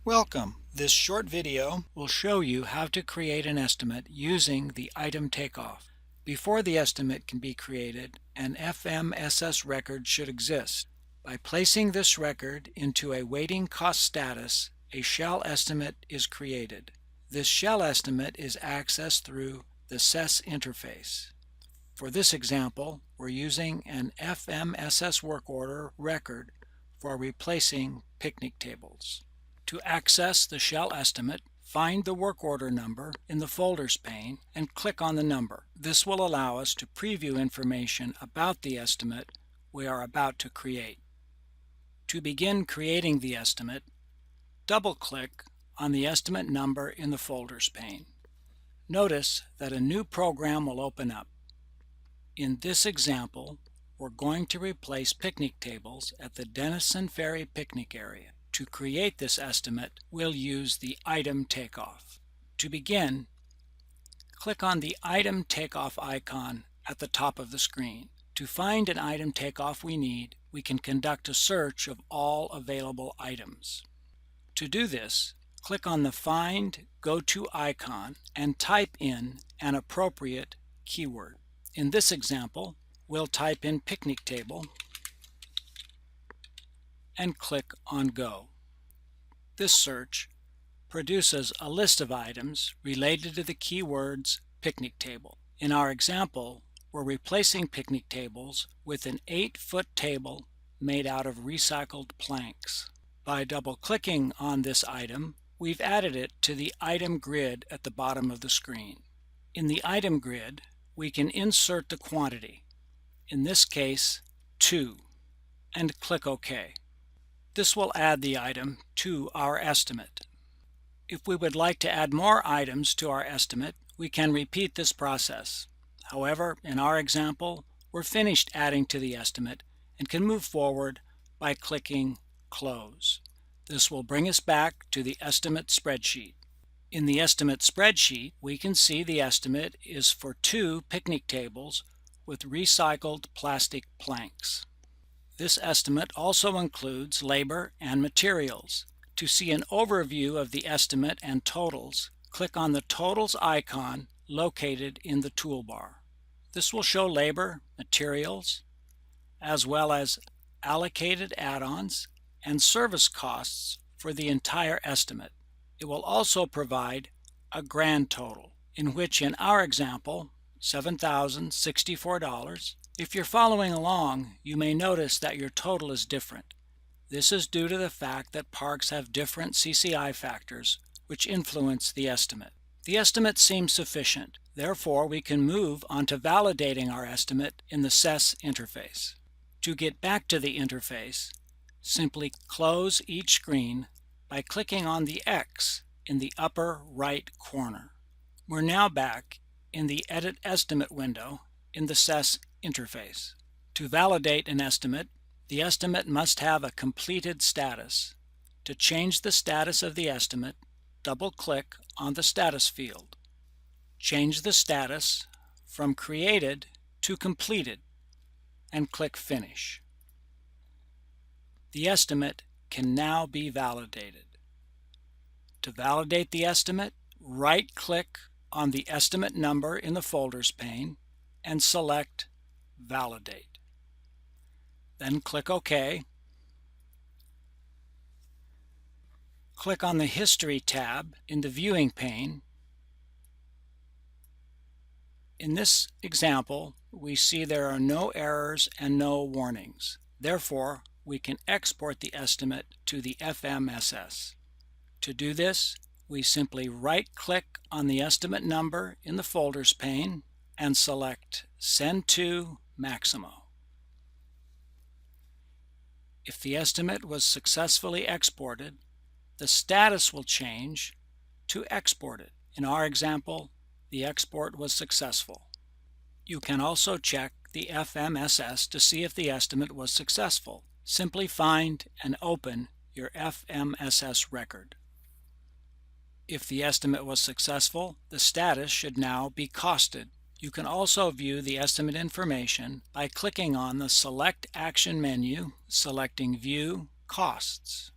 Welcome. This short video will show you how to create an estimate using the item takeoff. Before the estimate can be created, an FMSS record should exist. By placing this record into a waiting cost status, a shell estimate is created. This shell estimate is accessed through the SES interface. For this example, we're using an FMSS work order record for replacing picnic tables. To access the shell estimate, find the work order number in the Folders pane and click on the number. This will allow us to preview information about the estimate we are about to create. To begin creating the estimate, double-click on the estimate number in the Folders pane. Notice that a new program will open up. In this example, we're going to replace picnic tables at the Denison Ferry picnic area. To create this estimate, we'll use the item takeoff. To begin, click on the item takeoff icon at the top of the screen. To find an item takeoff we need, we can conduct a search of all available items. To do this, click on the Find Go-To icon and type in an appropriate keyword. In this example, we'll type in picnic table and click on Go. This search produces a list of items related to the keywords picnic table. In our example, we're replacing picnic tables with an 8-foot table made out of recycled planks. By double-clicking on this item, we've added it to the item grid at the bottom of the screen. In the item grid, we can insert the quantity, in this case 2, and click OK. This will add the item to our estimate. If we would like to add more items to our estimate, we can repeat this process. However, in our example, we're finished adding to the estimate and can move forward by clicking Close. This will bring us back to the estimate spreadsheet. In the estimate spreadsheet, we can see the estimate is for 2 picnic tables with recycled plastic planks. This estimate also includes labor and materials. To see an overview of the estimate and totals, click on the Totals icon located in the toolbar. This will show labor, materials, as well as allocated add-ons and service costs for the entire estimate. It will also provide a grand total, in which in our example, $7,064. If you're following along, you may notice that your total is different. This is due to the fact that parks have different CCI factors which influence the estimate. The estimate seems sufficient. Therefore, we can move on to validating our estimate in the SES interface. To get back to the interface, simply close each screen by clicking on the X in the upper right corner. We're now back in the Edit Estimate window in the SES interface. To validate an estimate, the estimate must have a completed status. To change the status of the estimate, double-click on the status field. Change the status from created to completed and click Finish. The estimate can now be validated. To validate the estimate, right-click on the estimate number in the Folders pane and select Validate. Then click OK. Click on the History tab in the Viewing pane. In this example, we see there are no errors and no warnings. Therefore, we can export the estimate to the FMSS. To do this, we simply right-click on the estimate number in the Folders pane and select Send to Maximo. If the estimate was successfully exported, the status will change to Exported. In our example, the export was successful. You can also check the FMSS to see if the estimate was successful. Simply find and open your FMSS record. If the estimate was successful, the status should now be costed. You can also view the estimate information by clicking on the Select Action menu, selecting View Costs.